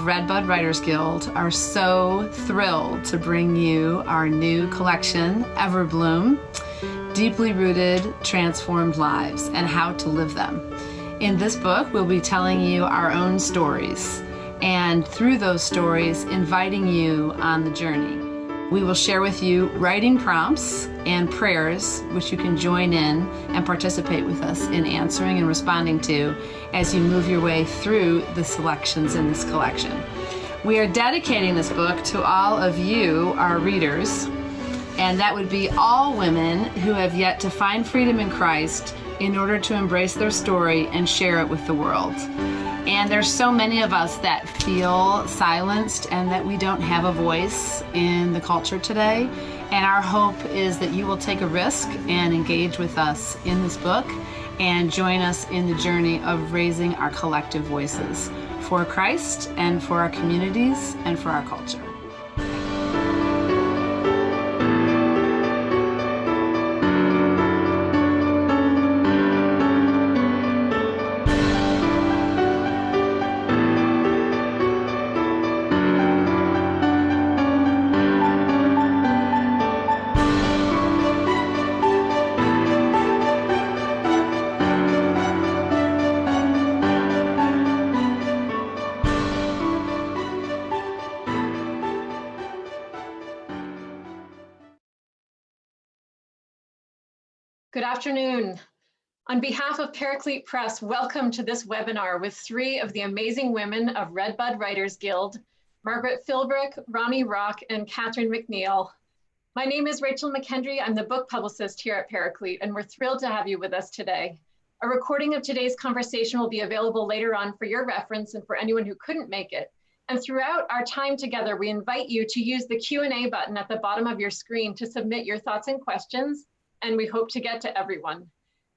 RedBudWriters Guild are so thrilled to bring you our new collection, Everbloom, Deeply Rooted, Transformed Lives and How to Live Them. In this book, we'll be telling you our own stories, and through those stories, inviting you on the journey. We will share with you writing prompts and prayers, which you can join in and participate with us in answering and responding to as you move your way through the selections in this collection. We are dedicating this book to all of you, our readers, and that would be all women who have yet to find freedom in Christ in order to embrace their story and share it with the world. And there's so many of us that feel silenced and that we don't have a voice in the culture today. And our hope is that you will take a risk and engage with us in this book and join us in the journey of raising our collective voices for Christ and for our communities and for our culture. Good afternoon. On behalf of Paraclete Press, welcome to this webinar with three of the amazing women of RedBudWriters Guild, Margaret Philbrick, Ronnie Rock, and Catherine McNeil. My name is Rachel McKendry. I'm the book publicist here at Paraclete, and we're thrilled to have you with us today. A recording of today's conversation will be available later on for your reference and for anyone who couldn't make it. And throughout our time together, we invite you to use the Q&A button at the bottom of your screen to submit your thoughts and questions, and we hope to get to everyone.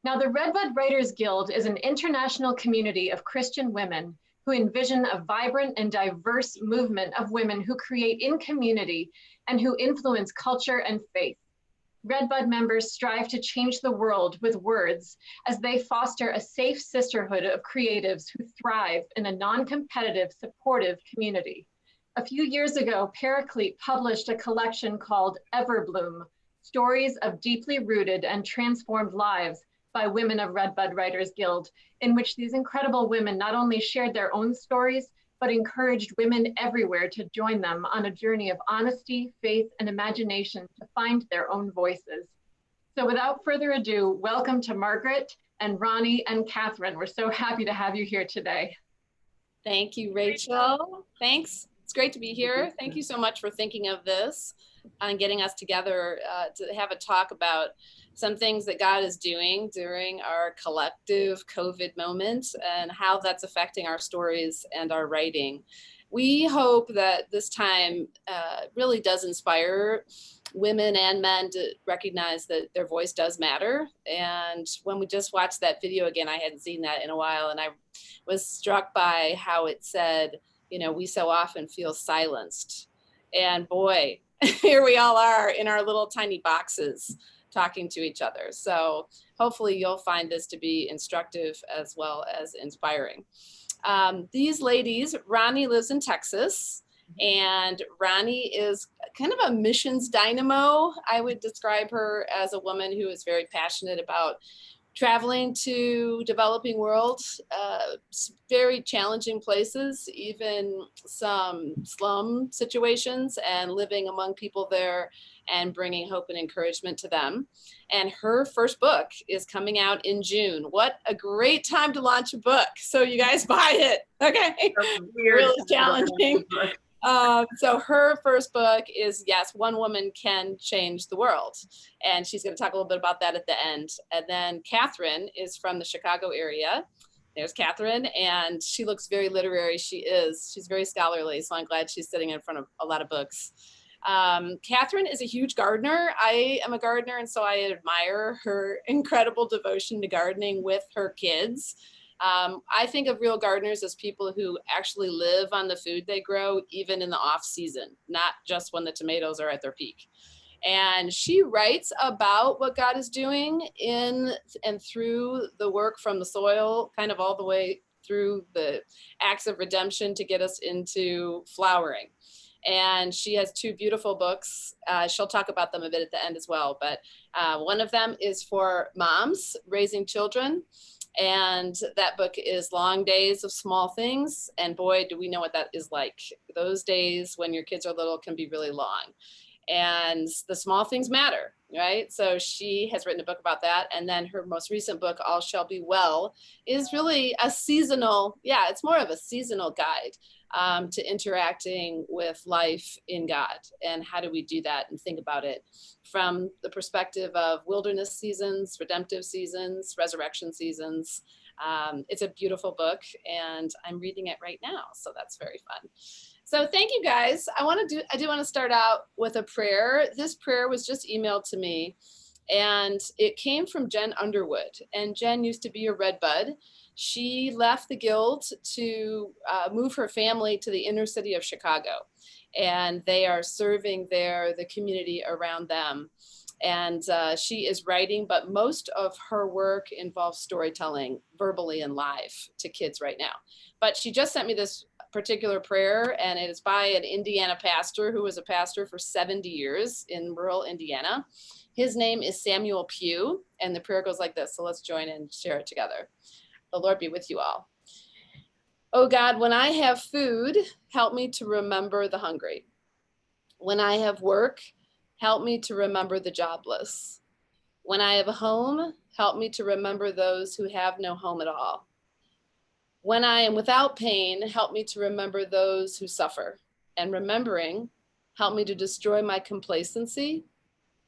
Now, the RedBudWriters Guild is an international community of Christian women who envision a vibrant and diverse movement of women who create in community and who influence culture and faith. RedBud members strive to change the world with words as they foster a safe sisterhood of creatives who thrive in a non-competitive, supportive community. A few years ago, Paraclete published a collection called Everbloom, Stories of Deeply Rooted and Transformed Lives by women of RedBudWriters Guild, in which these incredible women not only shared their own stories, but encouraged women everywhere to join them on a journey of honesty, faith, and imagination to find their own voices. So without further ado, welcome to Margaret and Ronnie and Catherine. We're so happy to have you here today. Thank you, Rachel. Thanks. It's great to be here. Thank you so much for thinking of this and getting us together to have a talk about some things that God is doing during our collective COVID moment and how that's affecting our stories and our writing. We hope that this time really does inspire women and men to recognize that their voice does matter. And when we just watched that video again, I hadn't seen that in a while, and I was struck by how it said, you know, we so often feel silenced. And boy, here we all are in our little tiny boxes talking to each other. So hopefully you'll find this to be instructive as well as inspiring. These ladies, Ronnie lives in Texas, and Ronnie is kind of a missions dynamo. I would describe her as a woman who is very passionate about traveling to developing world, very challenging places, even some slum situations, and living among people there and bringing hope and encouragement to them. And her first book is coming out in June. What a great time to launch a book. So you guys buy it, okay? Really challenging. So her first book is, yes, One Woman Can Change the World. And she's going to talk a little bit about that at the end. And then Catherine is from the Chicago area. There's Catherine, and she looks very literary. She's very scholarly, so I'm glad she's sitting in front of a lot of books. Catherine is a huge gardener. I am a gardener, and so I admire her incredible devotion to gardening with her kids. I think of real gardeners as people who actually live on the food they grow, even in the off season, not just when the tomatoes are at their peak. And she writes about what God is doing in and through the work from the soil, kind of all the way through the acts of redemption to get us into flowering. And she has two beautiful books. She'll talk about them a bit at the end as well. But one of them is for moms raising children. And that book is Long Days of Small Things. And boy, do we know what that is like. Those days when your kids are little can be really long. And the small things matter, right? So she has written a book about that. And then her most recent book, All Shall Be Well, is really a seasonal, it's more of a seasonal guide to interacting with life in God. And how do we do that and think about it from the perspective of wilderness seasons, redemptive seasons, resurrection seasons. It's a beautiful book and I'm reading it right now. So that's very fun. So thank you guys. I do want to start out with a prayer. This prayer was just emailed to me and it came from Jen Underwood. And Jen used to be a RedBud. She left the Guild to move her family to the inner city of Chicago. And they are serving there, the community around them. And she is writing, but most of her work involves storytelling verbally and live to kids right now. But she just sent me this particular prayer, and it is by an Indiana pastor who was a pastor for 70 years in rural Indiana. His name is Samuel Pugh, and the prayer goes like this. So let's join in and share it together. The Lord be with you all. Oh God, when I have food, help me to remember the hungry. When I have work, help me to remember the jobless. When I have a home, help me to remember those who have no home at all. When I am without pain, help me to remember those who suffer. And remembering, help me to destroy my complacency,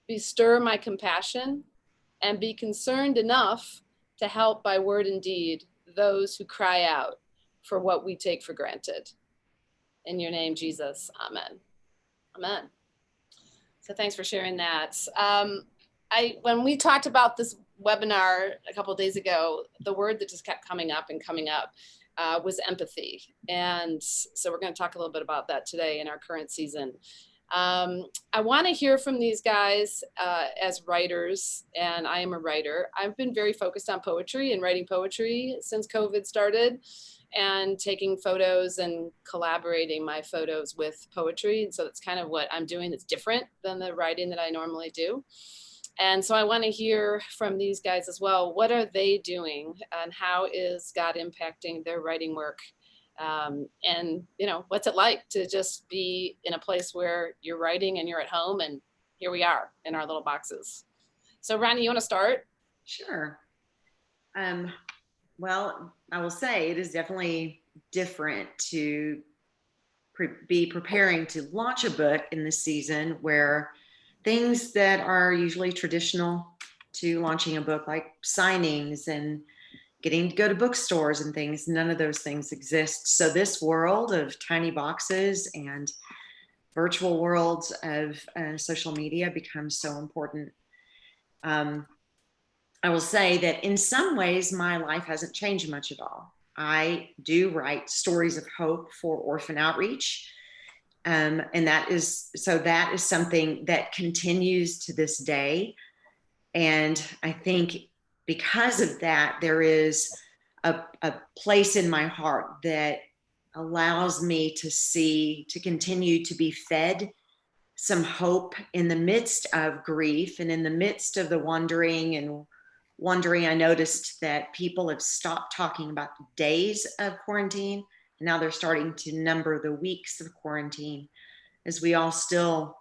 bestir my compassion, and be concerned enough to help by word and deed those who cry out for what we take for granted. In your name, Jesus, amen. Amen. So thanks for sharing that. When we talked about this webinar a couple of days ago, the word that just kept coming up was empathy. And so we're going to talk a little bit about that today in our current season. I want to hear from these guys as writers, and I am a writer. I've been very focused on poetry and writing poetry since COVID started, and taking photos and collaborating my photos with poetry. And so that's kind of what I'm doing that's different than the writing that I normally do. And so I want to hear from these guys as well. What are they doing and how is God impacting their writing work? And what's it like to just be in a place where you're writing and you're at home, and here we are in our little boxes. So Ronnie, you want to start? Sure. Well, I will say it is definitely different to be preparing to launch a book in this season where things that are usually traditional to launching a book, like signings and getting to go to bookstores and things, none of those things exist. So this world of tiny boxes and virtual worlds of social media becomes so important. I will say that in some ways, my life hasn't changed much at all. I do write stories of hope for orphan outreach. And that is something that continues to this day. And I think because of that, there is a place in my heart that allows me to continue to be fed some hope in the midst of grief and in the midst of the wondering. I noticed that people have stopped talking about the days of quarantine, and now they're starting to number the weeks of quarantine as we all still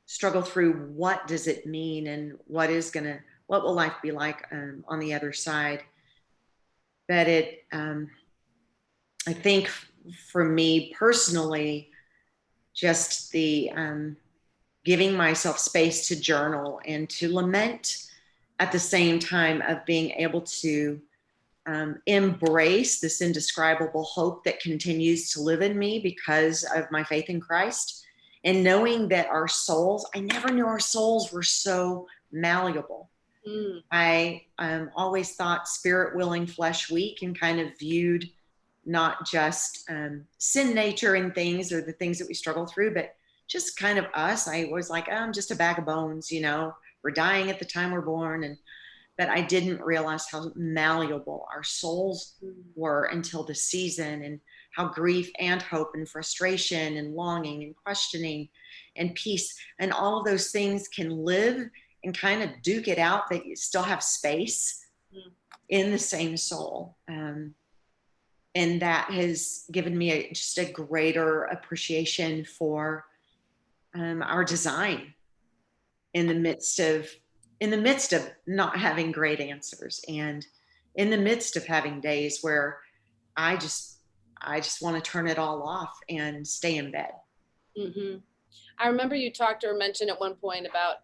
struggle through what does it mean and what will life be like on the other side. But I think for me personally, just the giving myself space to journal and to lament at the same time of being able to embrace this indescribable hope that continues to live in me because of my faith in Christ, and knowing that our souls, I never knew our souls were so malleable. I always thought spirit willing, flesh weak, and kind of viewed not just sin nature and things or the things that we struggle through, but just kind of us. I was like, I'm just a bag of bones, we're dying at the time we're born. but I didn't realize how malleable our souls were until the season, and how grief and hope and frustration and longing and questioning and peace and all of those things can live and kind of duke it out, that you still have space in the same soul. And that has given me just a greater appreciation for our design in the midst of not having great answers, and in the midst of having days where I just want to turn it all off and stay in bed. Mm-hmm. I remember you talked or mentioned at one point about,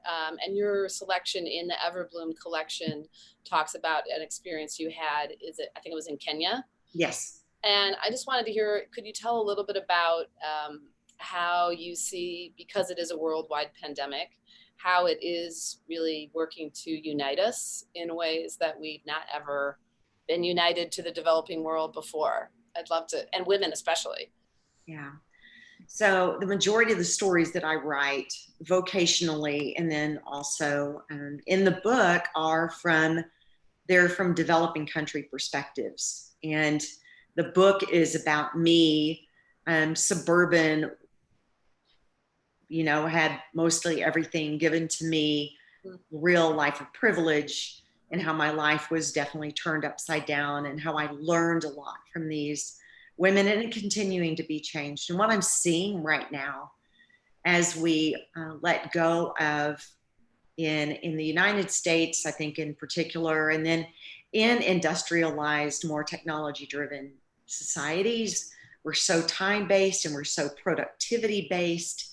and your selection in the Everbloom collection talks about an experience you had. I think it was in Kenya? Yes. And I just wanted to hear, could you tell a little bit about how you see, because it is a worldwide pandemic, how it is really working to unite us in ways that we've not ever been united to the developing world before? I'd love to, and women especially. Yeah. So the majority of the stories that I write vocationally and then also in the book they're from developing country perspectives. And the book is about me, suburban, had mostly everything given to me, real life of privilege, and how my life was definitely turned upside down, and how I learned a lot from these women, and continuing to be changed. And what I'm seeing right now, as we let go of in the United States, I think in particular, and then in industrialized, more technology-driven societies, we're so time-based and we're so productivity-based,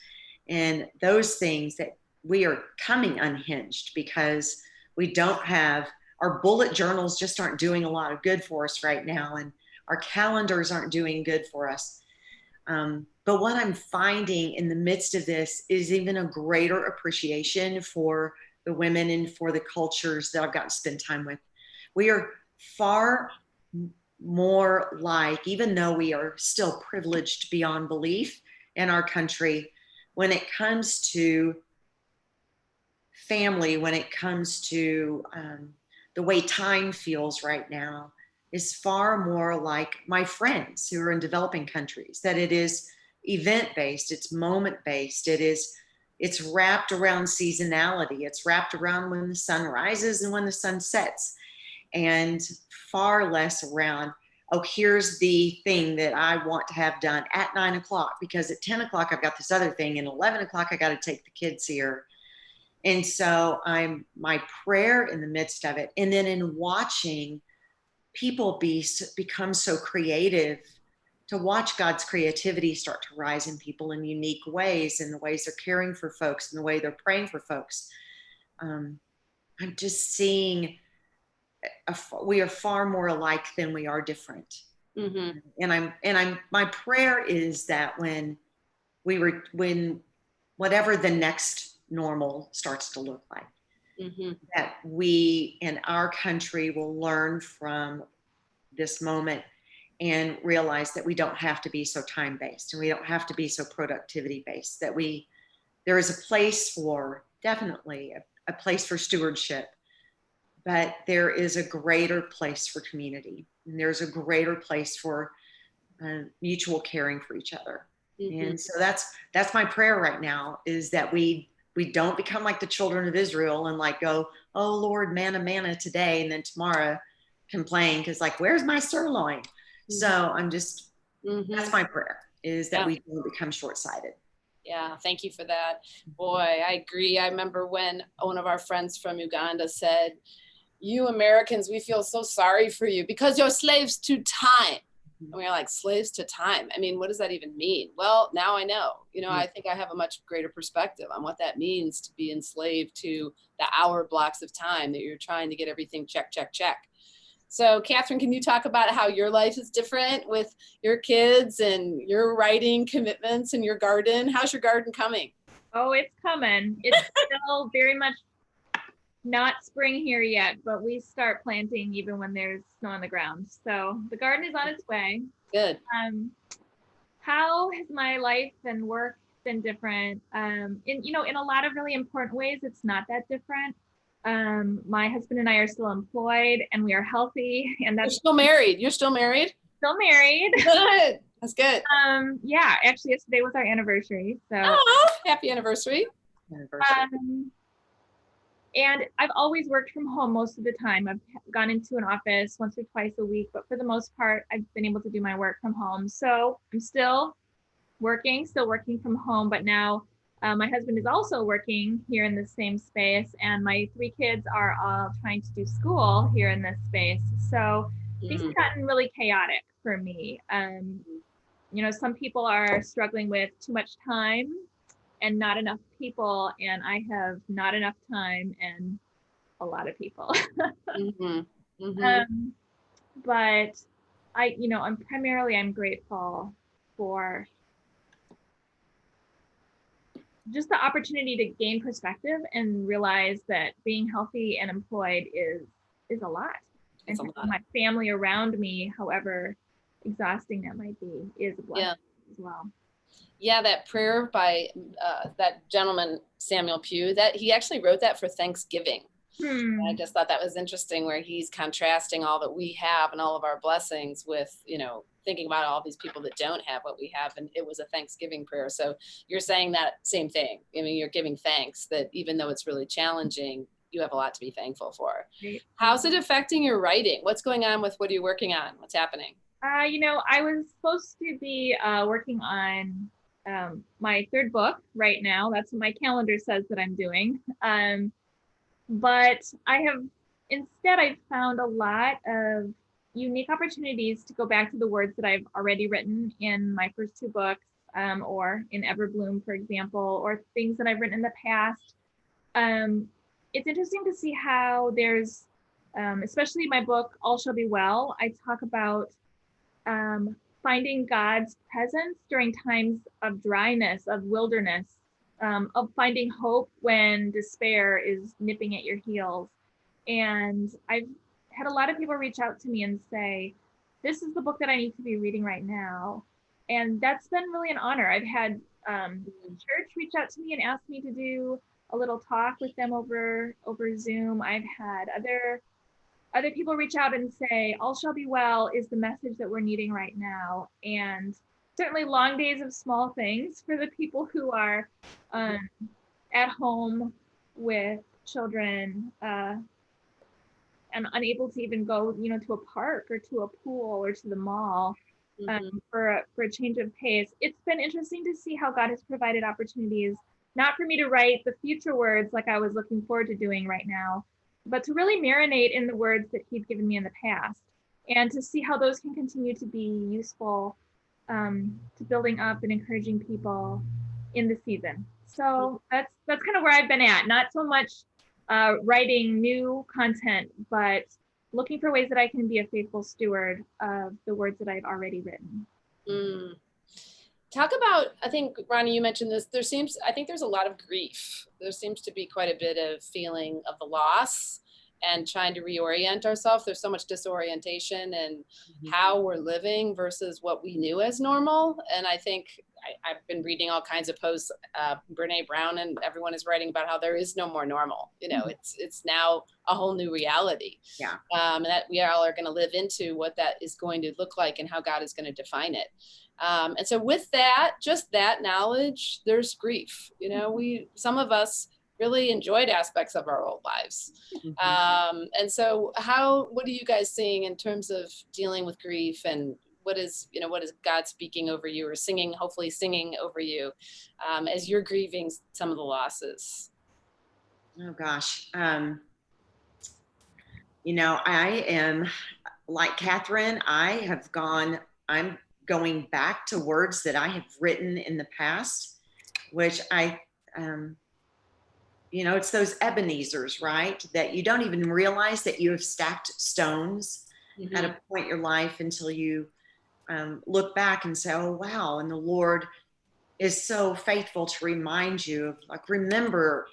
and those things that we are coming unhinged because we don't have, our bullet journals just aren't doing a lot of good for us right now, and our calendars aren't doing good for us. But what I'm finding in the midst of this is even a greater appreciation for the women and for the cultures that I've gotten to spend time with. We are far more like, even though we are still privileged beyond belief in our country, when it comes to family, when it comes to the way time feels right now, is far more like my friends who are in developing countries, that it is event-based, it's moment-based, it's wrapped around seasonality, it's wrapped around when the sun rises and when the sun sets, and far less around, oh, here's the thing that I want to have done at 9 o'clock, because at 10 o'clock I've got this other thing, and 11 o'clock I got to take the kids here. And so my prayer in the midst of it, and then in watching people become so creative, to watch God's creativity start to rise in people in unique ways, in the ways they're caring for folks, in the way they're praying for folks. I'm just seeing we are far more alike than we are different. Mm-hmm. And my prayer is that when whatever the next normal starts to look like, mm-hmm. that we in our country will learn from this moment and realize that we don't have to be so time-based, and we don't have to be so productivity-based, that there is a place for, definitely a place for stewardship, but there is a greater place for community, and there's a greater place for mutual caring for each other. Mm-hmm. And so that's my prayer right now, is that we don't become like the children of Israel and like go, oh Lord, manna, manna today, and then tomorrow complain because like, where's my sirloin? Mm-hmm. So I'm just, mm-hmm. that's my prayer, is that we don't become short-sighted. Yeah, thank you for that. Boy, I agree. I remember when one of our friends from Uganda said, you Americans, we feel so sorry for you because you're slaves to time. And we are like, slaves to time? I mean, what does that even mean? Well, now I know. I think I have a much greater perspective on what that means to be enslaved to the hour blocks of time that you're trying to get everything check, check, check. So Catherine, can you talk about how your life is different with your kids and your writing commitments and your garden? How's your garden coming? Oh, it's coming. It's still very much not spring here yet, but we start planting even when there's snow on the ground. So the garden is on its way. Good. How has my life and work been different? In a lot of really important ways, it's not that different. My husband and I are still employed, and we are healthy, and You're that's still married. You're still married? still married. Good. That's good. Yeah, actually yesterday was our anniversary. So Oh, happy anniversary. um, and I've always worked from home most of the time. I've gone into an office once or twice a week, but for the most part, I've been able to do my work from home. So I'm still working from home, but now my husband is also working here in the same space, and my 3 kids are all trying to do school here in this space. So things have gotten really chaotic for me. You know, some people are struggling with too much time and not enough people, and I have not enough time and a lot of people. But I'm grateful for just the opportunity to gain perspective and realize that being healthy and employed is a lot. It's and a lot. my family around me, however exhausting that might be, is a blessing as well. Yeah, that prayer by that gentleman, Samuel Pugh, that he actually wrote that for Thanksgiving. I just thought that was interesting, where he's contrasting all that we have and all of our blessings with, you know, thinking about all these people that don't have what we have. And it was a Thanksgiving prayer. So you're saying that same thing. I mean, you're giving thanks that even though it's really challenging, you have a lot to be thankful for. Right. How's it affecting your writing? What's going on with what are you working on? What's happening? You know, I was supposed to be working on my 3rd book right now. That's what my calendar says that I'm doing. But I've found a lot of unique opportunities to go back to the words that I've already written in my first 2 books, or in Everbloom, for example, or things that I've written in the past. It's interesting to see how there's, especially my book, All Shall Be Well, I talk about finding God's presence during times of dryness, of wilderness, of finding hope when despair is nipping at your heels. And I've had a lot of people reach out to me and say, this is the book that I need to be reading right now. And that's been really an honor. I've had church reach out to me and ask me to do a little talk with them over Zoom. I've had other people reach out and say, all shall be well is the message that we're needing right now. And certainly long days of small things for the people who are at home with children and unable to even go, you know, to a park or to a pool or to the mall for a change of pace. It's been interesting to see how God has provided opportunities, not for me to write the future words like I was looking forward to doing right now, but to really marinate in the words that He'd given me in the past, and to see how those can continue to be useful to building up and encouraging people in the season. So that's kind of where I've been at. Not so much writing new content, but looking for ways that I can be a faithful steward of the words that I've already written. Talk about, I think, Ronnie, you mentioned this, I think there's a lot of grief. There seems to be quite a bit of feeling of the loss and trying to reorient ourselves. There's so much disorientation in how we're living versus what we knew as normal. And I think I've been reading all kinds of posts, Brene Brown and everyone is writing about how there is no more normal. You know, it's now a whole new reality. Yeah. And that we all are going to live into what that is going to look like and how God is going to define it. And so with that, just that knowledge, there's grief. You know, some of us really enjoyed aspects of our old lives. And so what are you guys seeing in terms of dealing with grief, and what is God speaking over you, or hopefully singing over you as you're grieving some of the losses? Oh gosh. You know, I am like Catherine. I'm going back to words that I have written in the past, which it's those Ebenezers, right? That you don't even realize that you have stacked stones at a point in your life until you look back and say, oh, wow. And the Lord is so faithful to remind you of, like, remember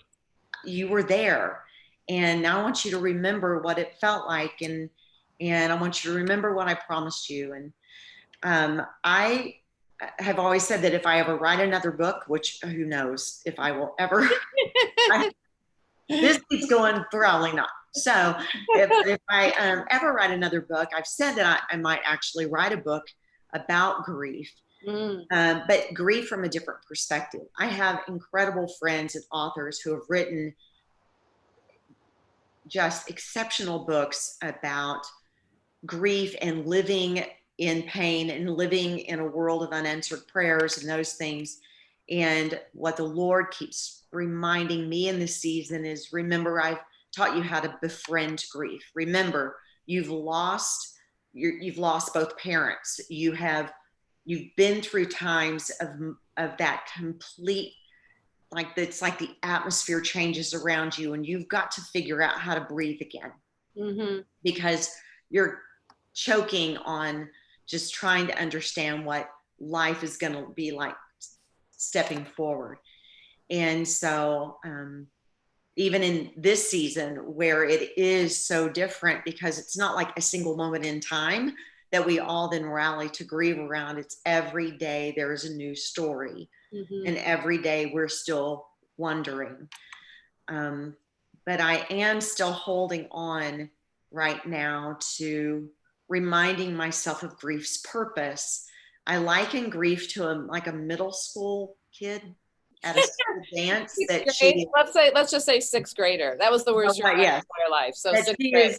you were there. And now I want you to remember what it felt like. And I want you to remember what I promised you. And I have always said that if I ever write another book, which who knows if I will ever, This keeps going, probably not. So if I ever write another book, I've said that I might actually write a book about grief, but grief from a different perspective. I have incredible friends and authors who have written just exceptional books about grief and living in pain and living in a world of unanswered prayers and those things. And what the Lord keeps reminding me in this season is, remember, I've taught you how to befriend grief. Remember, you've lost both parents. You've been through times of that complete, like, it's like the atmosphere changes around you, and you've got to figure out how to breathe again, because you're choking on just trying to understand what life is going to be like stepping forward. And so even in this season where it is so different, because it's not like a single moment in time that we all then rally to grieve around. It's every day there is a new story, and every day we're still wondering. But I am still holding on right now to reminding myself of grief's purpose. I liken grief to like a middle school kid at a school dance that let's just say sixth grader. That was the worst year of my entire life. So that she is,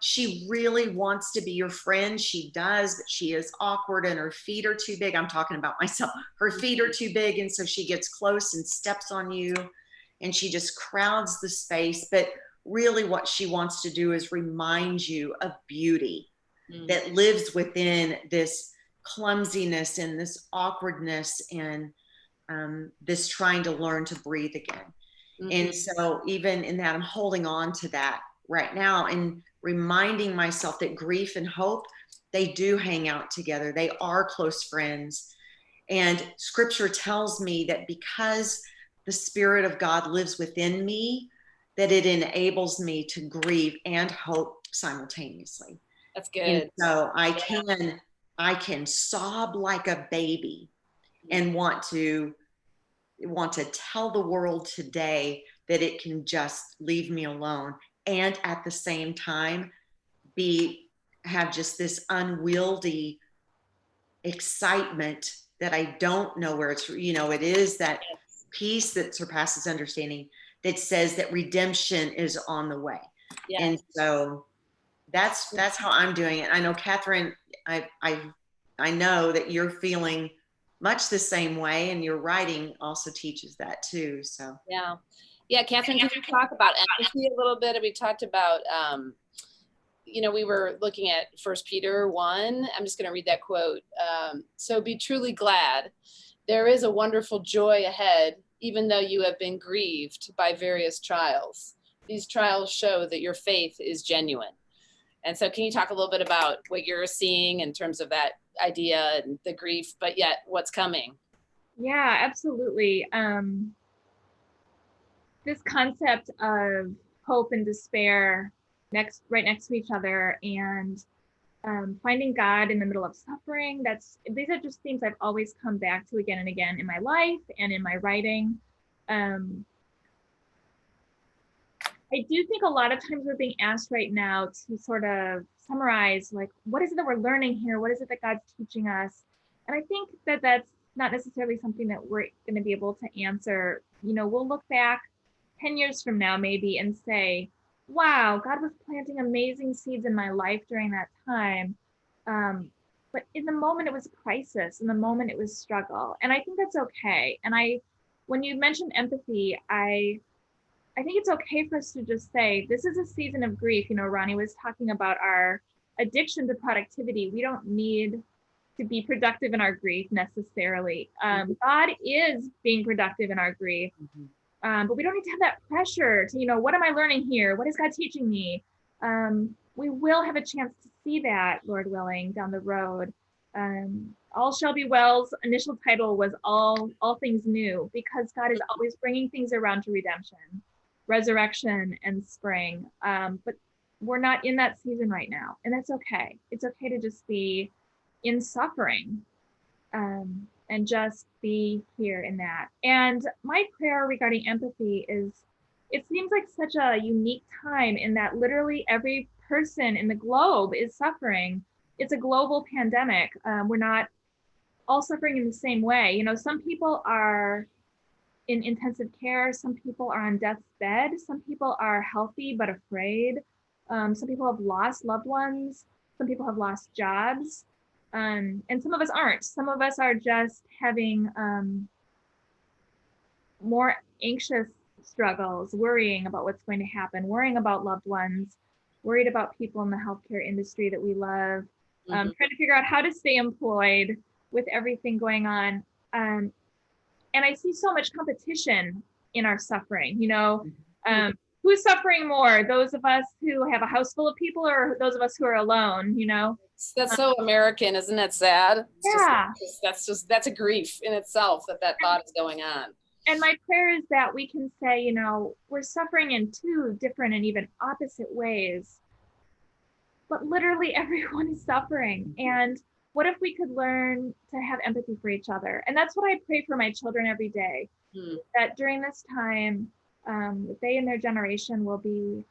she really wants to be your friend. She does, but she is awkward and her feet are too big. I'm talking about myself. Her feet are too big, and so she gets close and steps on you, and she just crowds the space. But really what she wants to do is remind you of beauty that lives within this clumsiness and this awkwardness and this trying to learn to breathe again. And so even in that, I'm holding on to that right now and reminding myself that grief and hope, they do hang out together. They are close friends. And scripture tells me that because the Spirit of God lives within me, that it enables me to grieve and hope simultaneously. That's good. And so I can sob like a baby and want to tell the world today that it can just leave me alone, and at the same time have just this unwieldy excitement that I don't know where it's, it is that peace that surpasses understanding that says that redemption is on the way. Yes. And so that's how I'm doing it. I know, Catherine, I know that you're feeling much the same way, and your writing also teaches that too. So yeah, Catherine, can you talk about empathy a little bit? We talked about we were looking at 1 Peter 1. I'm just going to read that quote. So be truly glad. There is a wonderful joy ahead, even though you have been grieved by various trials. These trials show that your faith is genuine. And so can you talk a little bit about what you're seeing in terms of that idea and the grief, but yet what's coming? Yeah, absolutely. This concept of hope and despair right next to each other, and finding God in the middle of suffering. These are just things I've always come back to again and again in my life and in my writing. I do think a lot of times we're being asked right now to sort of summarize, like, what is it that we're learning here? What is it that God's teaching us? And I think that that's not necessarily something that we're going to be able to answer. We'll look back 10 years from now, maybe, and say, wow, God was planting amazing seeds in my life during that time. But in the moment, it was crisis. In the moment, it was struggle. And I think that's okay. And when you mentioned empathy, I think it's okay for us to just say, this is a season of grief. Ronnie was talking about our addiction to productivity. We don't need to be productive in our grief necessarily. God is being productive in our grief. But we don't need to have that pressure to, what am I learning here? What is God teaching me? We will have a chance to see that, Lord willing, down the road. All Shall Be Well's initial title was All Things New, because God is always bringing things around to redemption, resurrection, and spring. But we're not in that season right now, and that's okay. It's okay to just be in suffering, and just be here in that. And my prayer regarding empathy is it seems like such a unique time in that literally every person in the globe is suffering. It's a global pandemic. We're not all suffering in the same way. You know, some people are in intensive care, some people are on death's bed, some people are healthy but afraid. Some people have lost loved ones, some people have lost jobs, and some of us aren't. Some of us are just having more anxious struggles, worrying about what's going to happen, worrying about loved ones, worried about people in the healthcare industry that we love, trying to figure out how to stay employed with everything going on. And I see so much competition in our suffering, you know, who's suffering more? Those of us who have a house full of people or those of us who are alone, you know? That's so American, isn't that sad? Yeah. That's a grief in itself that thought is going on. And my prayer is that we can say, you know, we're suffering in two different and even opposite ways, but literally everyone is suffering. And what if we could learn to have empathy for each other? And that's what I pray for my children every day, that during this time, that they and their generation will be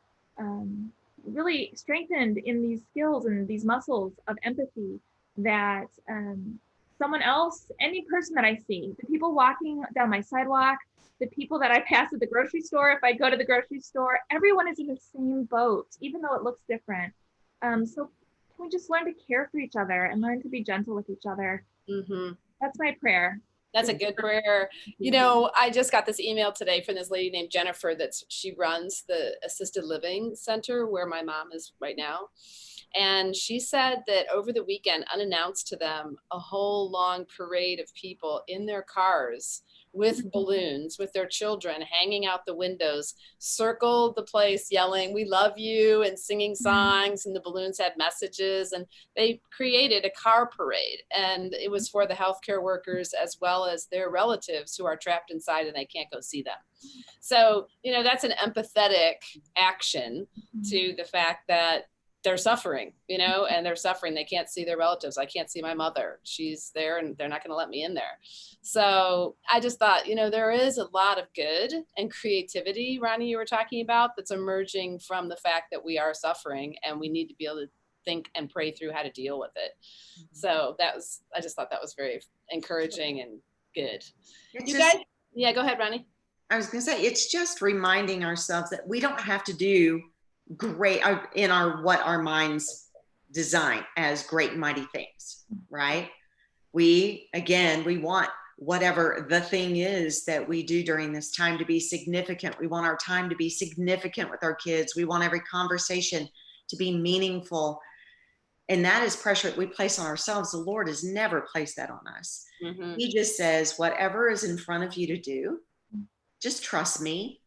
really strengthened in these skills and these muscles of empathy, that someone else, any person that I see, the people walking down my sidewalk, the people that I pass at the grocery store, if I go to the grocery store, everyone is in the same boat, even though it looks different. So can we just learn to care for each other and learn to be gentle with each other? That's my prayer. That's a good prayer. You know, I just got this email today from this lady named Jennifer she runs the assisted living center where my mom is right now. And she said that over the weekend, unannounced to them, a whole long parade of people in their cars with balloons, with their children hanging out the windows, circled the place yelling, "We love you," and singing songs, and the balloons had messages, and they created a car parade. And it was for the healthcare workers as well as their relatives who are trapped inside and they can't go see them. So, you know, that's an empathetic action to the fact that they're suffering, you know, and they're suffering. They can't see their relatives. I can't see my mother. She's there and they're not going to let me in there. So I just thought, you know, there is a lot of good and creativity, Ronnie, you were talking about, that's emerging from the fact that we are suffering and we need to be able to think and pray through how to deal with it. So I just thought that was very encouraging and good. Yeah, go ahead, Ronnie. I was going to say, it's just reminding ourselves that we don't have to do great in what our minds design as great and mighty things, right? We want whatever the thing is that we do during this time to be significant. We want our time to be significant with our kids. We want every conversation to be meaningful. And that is pressure we place on ourselves. The Lord has never placed that on us. He just says, whatever is in front of you to do, just trust me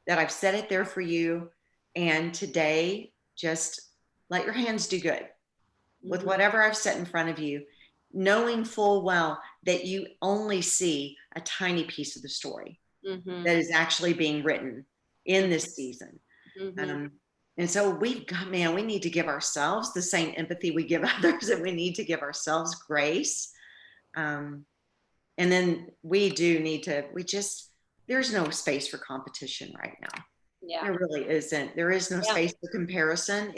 that I've set it there for you. And today, just let your hands do good with whatever I've set in front of you, knowing full well that you only see a tiny piece of the story that is actually being written in this season. And so we need to give ourselves the same empathy we give others, and we need to give ourselves grace. And then there's no space for competition right now. Yeah. There really isn't. There is no space for comparison.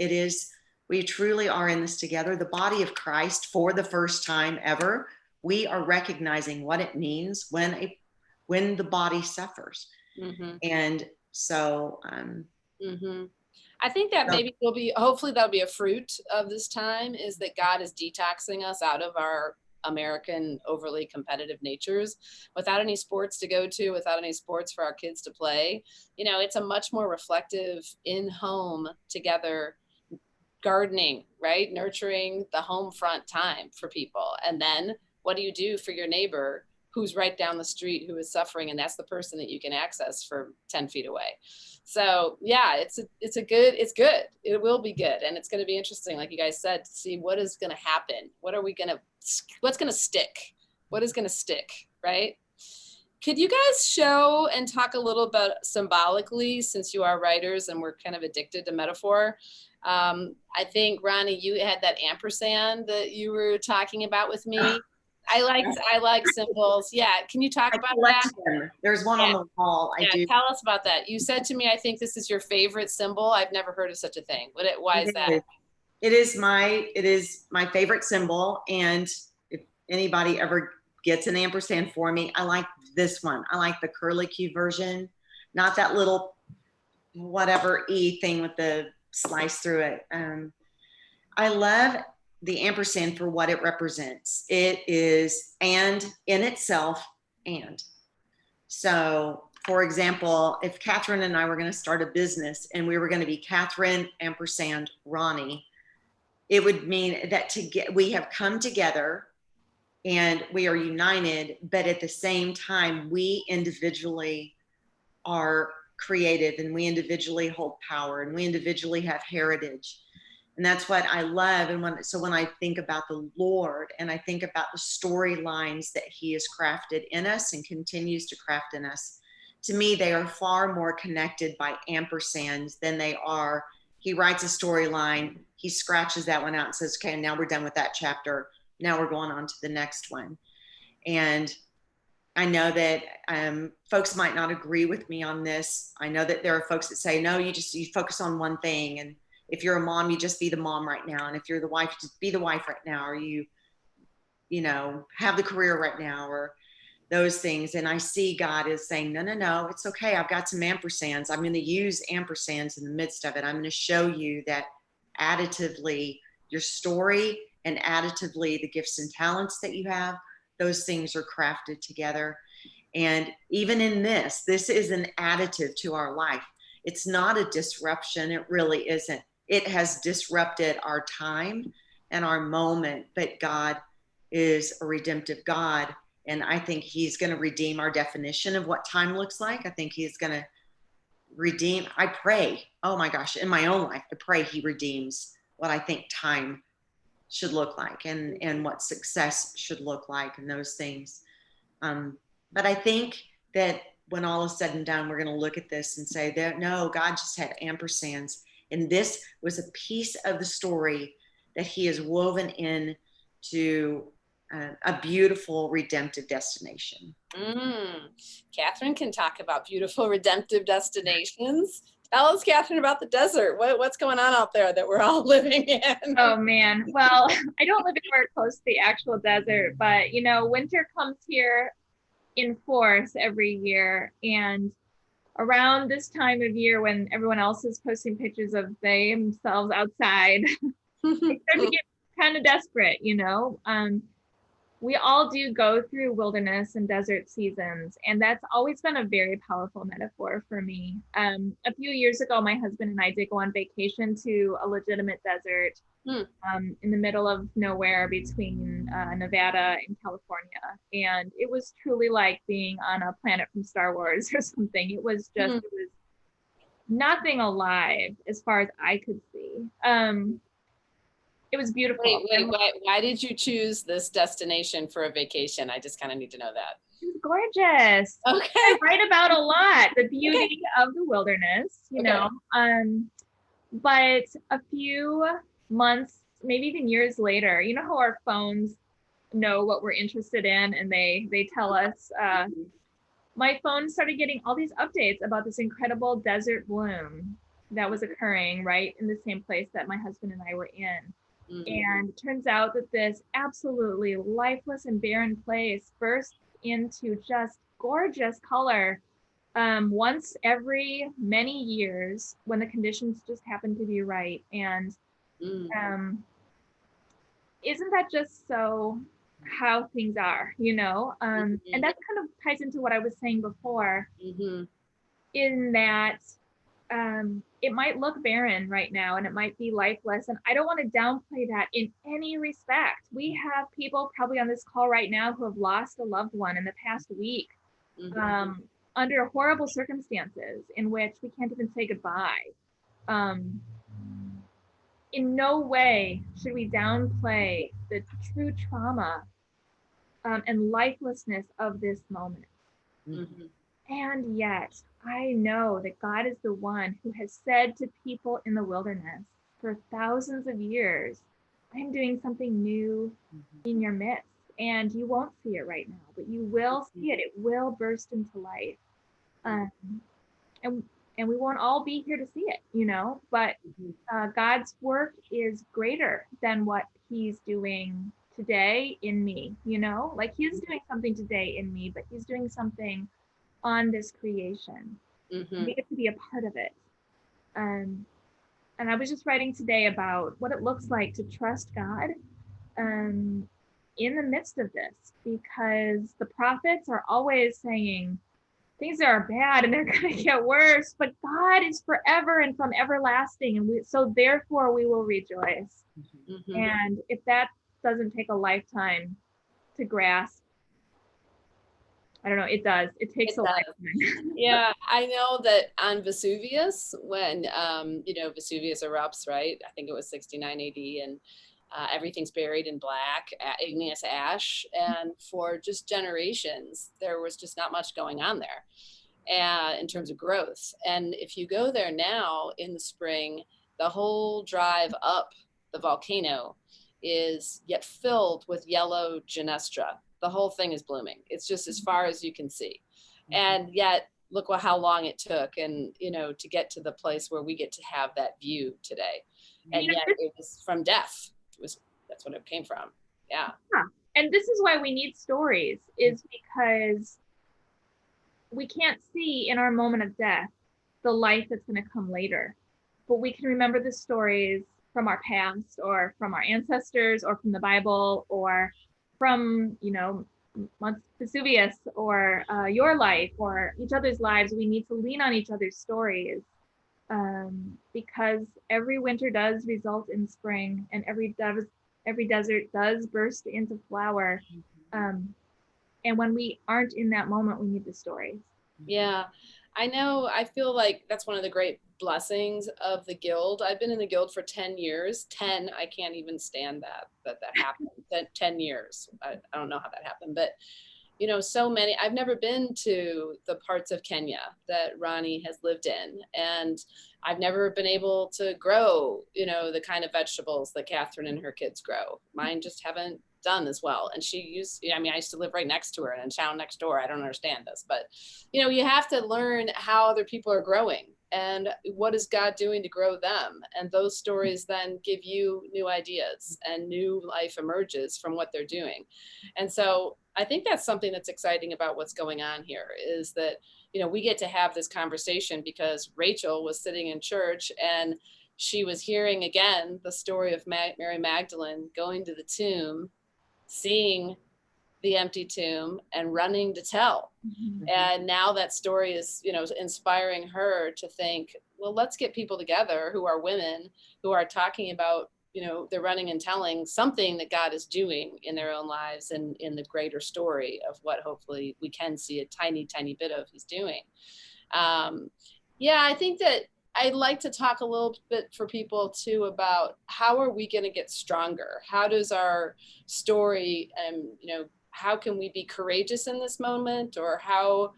We truly are in this together. The body of Christ, for the first time ever, we are recognizing what it means when the body suffers. And so, I think that maybe hopefully that'll be a fruit of this time, is that God is detoxing us out of our American overly competitive natures. Without any sports to go to, without any sports for our kids to play, you know, it's a much more reflective in home together gardening, right? Nurturing the home front time for people. And then what do you do for your neighbor who's right down the street, who is suffering? And that's the person that you can access for 10 feet away. So yeah, it's good. It will be good. And it's going to be interesting, like you guys said, to see what is going to happen. What's going to stick? What is going to stick, right? Could you guys show and talk a little bit symbolically, since you are writers and we're kind of addicted to metaphor? I think, Ronnie, you had that ampersand that you were talking about with me. I like symbols. Yeah. Can you talk I about collect that? them. There's one Yeah. on the wall. I Yeah, do. tell us about that. You said to me, I think this is your favorite symbol. I've never heard of such a thing. Why is that? It is my favorite symbol. And if anybody ever gets an ampersand for me, I like this one. I like the curlicue version, not that little whatever E thing with the slice through it. I love the ampersand for what it represents. It is and in itself and. So, for example, if Catherine and I were going to start a business and we were going to be Catherine ampersand Ronnie, it would mean that we have come together and we are united, but at the same time, we individually are creative and we individually hold power and we individually have heritage. And that's what I love. And when I think about the Lord and I think about the storylines that he has crafted in us and continues to craft in us, to me, they are far more connected by ampersands than they are. He writes a storyline, he scratches that one out and says, okay, now we're done with that chapter. Now we're going on to the next one. And I know that folks might not agree with me on this. I know that there are folks that say, no, you focus on one thing. And if you're a mom, you just be the mom right now. And if you're the wife, just be the wife right now. Or you have the career right now, or those things. And I see God is saying, no, it's okay. I've got some ampersands. I'm going to use ampersands in the midst of it. I'm going to show you that additively your story and additively the gifts and talents that you have, those things are crafted together. And even in this is an additive to our life. It's not a disruption. It really isn't. It has disrupted our time and our moment, but God is a redemptive God. And I think he's going to redeem our definition of what time looks like. I think he's going to redeem. I pray, oh my gosh, in my own life, I pray he redeems what I think time should look like and what success should look like and those things. But I think that when all is said and done, we're going to look at this and say that no, God just had ampersands. And this was a piece of the story that he has woven in to a beautiful redemptive destination. Catherine can talk about beautiful redemptive destinations. Tell us, Catherine, about the desert. What's going on out there that we're all living in? Oh man, well, I don't live anywhere close to the actual desert, but winter comes here in force every year. And around this time of year when everyone else is posting pictures of themselves outside, they start to get kind of desperate, we all do go through wilderness and desert seasons, and that's always been a very powerful metaphor for me. A few years ago, my husband and I did go on vacation to a legitimate desert in the middle of nowhere between Nevada and California. And it was truly like being on a planet from Star Wars or something. It was just, it was nothing alive as far as I could see. It was beautiful. Wait, why did you choose this destination for a vacation? I just kind of need to know that. It was gorgeous. Okay. I write about a lot, the beauty of the wilderness, you know. But a few months, maybe even years later, you know how our phones know what we're interested in and they tell us, my phone started getting all these updates about this incredible desert bloom that was occurring right in the same place that my husband and I were in. And it turns out that this absolutely lifeless and barren place bursts into just gorgeous color once every many years when the conditions just happen to be right. And isn't that just so how things are, and that kind of ties into what I was saying before, in that it might look barren right now and it might be lifeless, and I don't want to downplay that in any respect. We have people probably on this call right now who have lost a loved one in the past week under horrible circumstances in which we can't even say goodbye. In no way should we downplay the true trauma and lifelessness of this moment. And yet, I know that God is the one who has said to people in the wilderness for thousands of years, I'm doing something new in your midst. and you won't see it right now, but you will see it. It will burst into life. And we won't all be here to see it, but God's work is greater than what he's doing today in me, like he's doing something today in me, but he's doing something on this creation. We get to be a part of it. And I was just writing today about what it looks like to trust God in the midst of this, because the prophets are always saying things are bad and they're going to get worse, but God is forever and from everlasting. And so therefore we will rejoice. And if that doesn't take a lifetime to grasp, I don't know, it does. It takes a lifetime. Yeah, I know that on Vesuvius, when, Vesuvius erupts, right? I think it was 69 AD, and everything's buried in black, igneous ash. And for just generations, there was just not much going on there in terms of growth. And if you go there now in the spring, the whole drive up the volcano is yet filled with yellow Genestra. The whole thing is blooming. It's just as far as you can see. And yet, look how long it took, and to get to the place where we get to have that view today. And yet it was from death. That's what it came from. Yeah. And this is why we need stories, is because we can't see in our moment of death the life that's going to come later, but we can remember the stories from our past, or from our ancestors, or from the Bible, or from Vesuvius, or your life, or each other's lives. We need to lean on each other's stories, because every winter does result in spring, and every desert does burst into flower. And when we aren't in that moment, we need the stories. Yeah, I know. I feel like that's one of the great blessings of the Guild. I've been in the Guild for 10 years. 10, I can't even stand that happened. 10 years. I don't know how that happened, but so many. I've never been to the parts of Kenya that Ronnie has lived in, and I've never been able to grow, the kind of vegetables that Catherine and her kids grow. Mine just haven't done as well. And I used to live right next to her in town next door. I don't understand this, but you have to learn how other people are growing, and what is God doing to grow them. And those stories then give you new ideas, and new life emerges from what they're doing. And so I think that's something that's exciting about what's going on here, is that, we get to have this conversation because Rachel was sitting in church and she was hearing again the story of Mary Magdalene going to the tomb, seeing the empty tomb, and running to tell. And now that story is, inspiring her to think, well, let's get people together who are women, who are talking about, they're running and telling something that God is doing in their own lives, and in the greater story of what hopefully we can see a tiny, tiny bit of he's doing. I think that I'd like to talk a little bit for people too about how are we going to get stronger? How does our story, how can we be courageous in this moment? Or how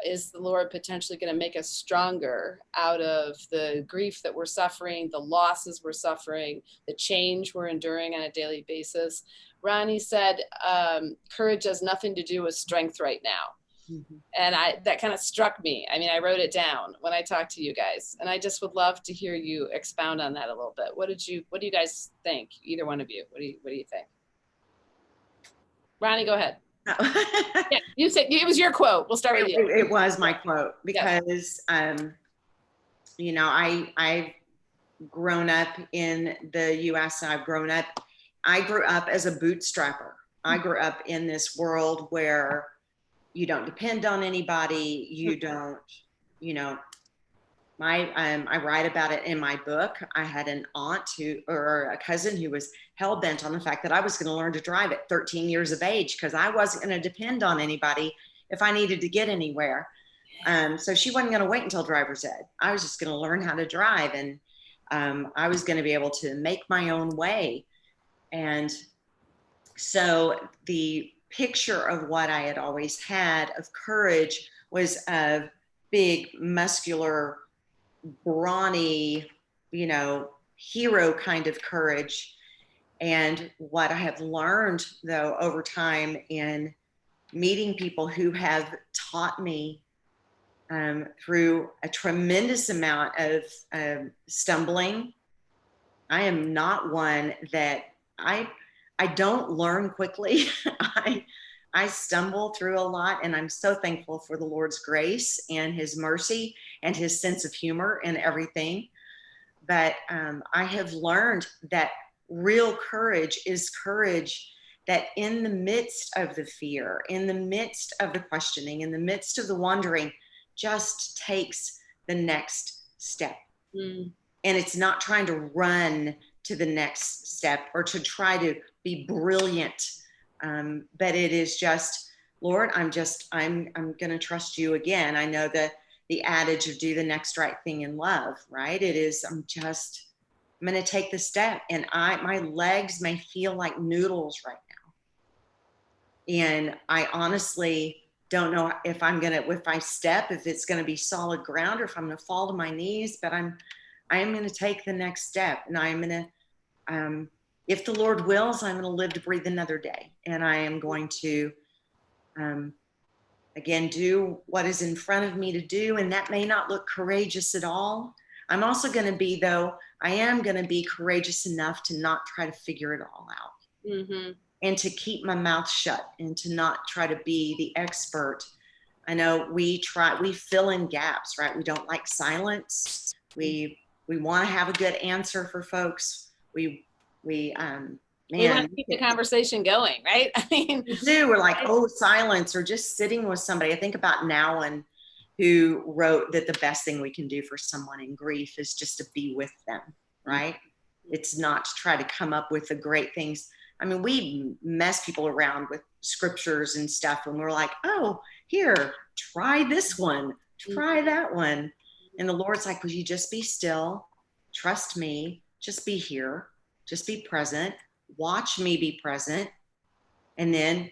is the Lord potentially going to make us stronger out of the grief that we're suffering, the losses we're suffering, the change we're enduring on a daily basis? Ronnie said, courage has nothing to do with strength right now. And that kind of struck me. I mean, I wrote it down when I talked to you guys, and I just would love to hear you expound on that a little bit. What do you guys think? Either one of you, what do you think? Ronnie, go ahead. Oh. Yeah, you said it was your quote. We'll start with you. It was my quote, because I've grown up in the US. I grew up as a bootstrapper. I grew up in this world where you don't depend on anybody. You don't, I write about it in my book. I had an aunt or a cousin who was hell-bent on the fact that I was going to learn to drive at 13 years of age, because I wasn't going to depend on anybody if I needed to get anywhere. So she wasn't going to wait until driver's ed. I was just going to learn how to drive, and I was going to be able to make my own way. And so the picture of what I had always had of courage was a big, muscular, brawny, hero kind of courage. And what I have learned, though, over time in meeting people who have taught me through a tremendous amount of stumbling. I am not one that I don't learn quickly. I stumble through a lot, and I'm so thankful for the Lord's grace and his mercy and his sense of humor in everything. But I have learned that real courage is courage that in the midst of the fear, in the midst of the questioning, in the midst of the wondering, just takes the next step. And it's not trying to run to the next step or to try to be brilliant. But it is just, Lord, I'm going to trust you again. I know that the adage of do the next right thing in love, right? It is, I'm going to take the step, and my legs may feel like noodles right now. And I honestly don't know if if I step, if it's going to be solid ground or if I'm going to fall to my knees, but I am going to take the next step, and I am going to, if the Lord wills, I'm going to live to breathe another day. And I am going to, again, do what is in front of me to do. And that may not look courageous at all. I'm also going to be, though, I am going to be courageous enough to not try to figure it all out. And to keep my mouth shut and to not try to be the expert. I know we fill in gaps, right? We don't like silence. We want to have a good answer for folks. We want to keep the conversation going, right? I mean, we do. We're like, oh, silence, or just sitting with somebody. I think about Nowen, who wrote that the best thing we can do for someone in grief is just to be with them, right? It's not to try to come up with the great things. I mean, we mess people around with scriptures and stuff, and we're like, oh, here, try this one, try that one. And the Lord's like, will you just be still? Trust me, just be here, just be present, watch me be present. And then,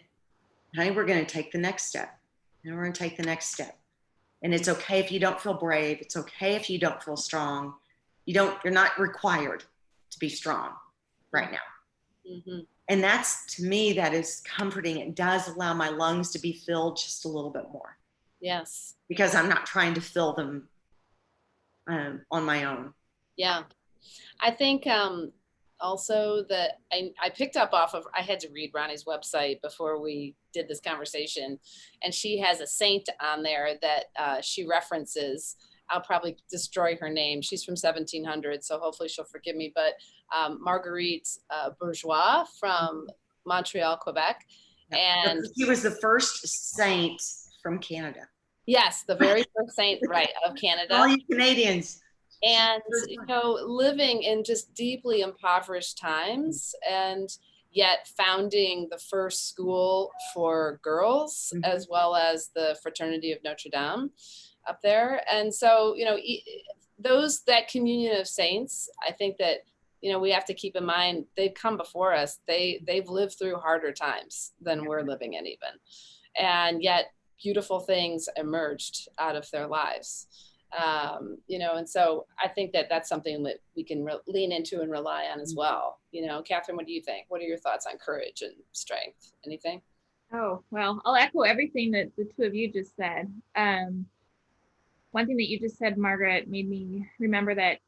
honey, we're going to take the next step. And we're going to take the next step. And it's okay if you don't feel brave. It's okay if you don't feel strong. You're not required to be strong right now. And that's, to me, that is comforting. It does allow my lungs to be filled just a little bit more. Yes. Because I'm not trying to fill them on my own. Yeah. I think also that I picked up off of, I had to read Ronnie's website before we did this conversation, and she has a saint on there that she references. I'll probably destroy her name. She's from 1700, so hopefully she'll forgive me. But Marguerite Bourgeois from Montreal, Quebec. And he was the first saint from Canada. Yes, the very first saint, right, of Canada. All you Canadians. And, living in just deeply impoverished times, and yet founding the first school for girls, as well as the Fraternity of Notre Dame up there. And so, that communion of saints, I think that, we have to keep in mind, they've come before us. They've lived through harder times than we're living in even. And yet beautiful things emerged out of their lives. And so I think that that's something that we can lean into and rely on as well. Catherine, what do you think? What are your thoughts on courage and strength? Anything? Oh, well, I'll echo everything that the two of you just said. One thing that you just said, Margaret, made me remember that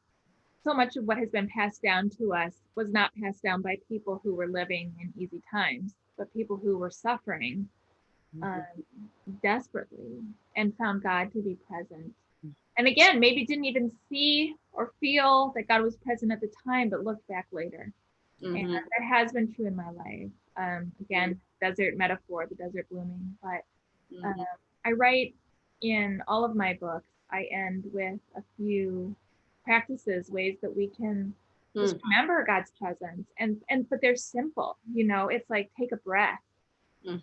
so much of what has been passed down to us was not passed down by people who were living in easy times, but people who were suffering desperately and found God to be present. And again, maybe didn't even see or feel that God was present at the time, but looked back later. And that has been true in my life. Again, desert metaphor, the desert blooming. But I write in all of my books, I end with a few practices, ways that we can just remember God's presence. But they're simple, it's like take a breath.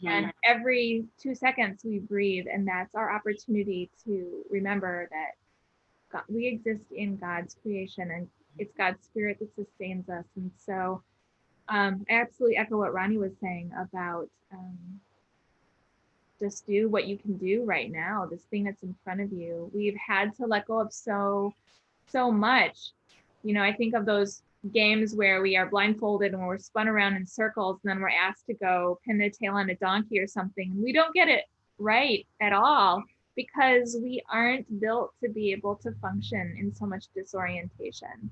And every 2 seconds we breathe, and that's our opportunity to remember that we exist in God's creation, and it's God's spirit that sustains us. And so I absolutely echo what Ronnie was saying about just do what you can do right now, this thing that's in front of you. We've had to let go of so much. I think of those games where we are blindfolded and we're spun around in circles, and then we're asked to go pin the tail on a donkey or something. And we don't get it right at all because we aren't built to be able to function in so much disorientation.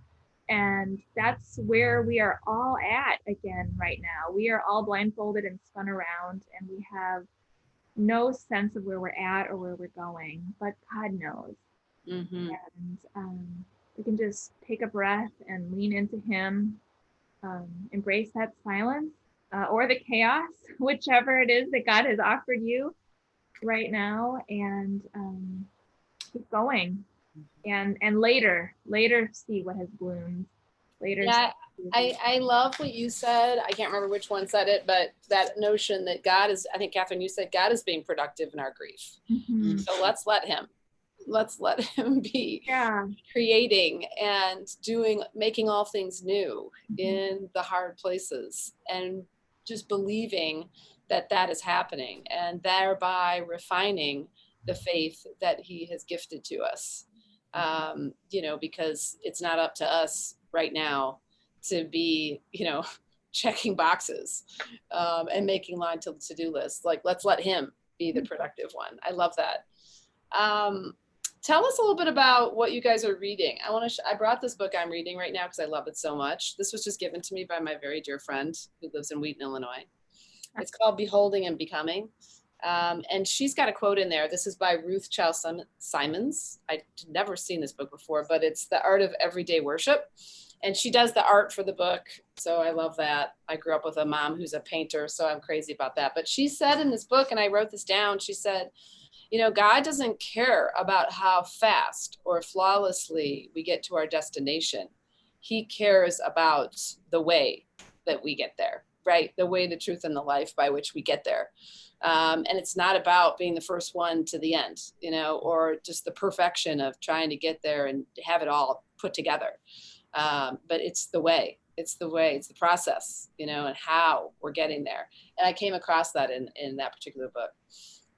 And that's where we are all at again right now. We are all blindfolded and spun around, and we have no sense of where we're at or where we're going, but God knows. Mm-hmm. And we can just take a breath and lean into Him, embrace that silence or the chaos, whichever it is that God has offered you right now, and keep going. And later see what has bloomed. Later. Yeah, I love what you said. I can't remember which one said it, but that notion that God is, I think Catherine, you said God is being productive in our grief. Mm-hmm. So let's let him be creating and making all things new in the hard places, and just believing that is happening, and thereby refining the faith that He has gifted to us. Because it's not up to us right now to be, checking boxes and making line to-do lists. Like, let's let Him be the productive one. I love that. Tell us a little bit about what you guys are reading. I brought this book I'm reading right now because I love it so much. This was just given to me by my very dear friend who lives in Wheaton, Illinois. It's called Beholding and Becoming. And she's got a quote in there. This is by Ruth Chow Simons. I'd never seen this book before, but it's The Art of Everyday Worship. And she does the art for the book. So I love that. I grew up with a mom who's a painter, so I'm crazy about that. But she said in this book, and I wrote this down, she said, God doesn't care about how fast or flawlessly we get to our destination. He cares about the way that we get there, right? The way, the truth, and the life by which we get there. And it's not about being the first one to the end, or just the perfection of trying to get there and have it all put together. But it's the way, it's the process, and how we're getting there. And I came across that in that particular book.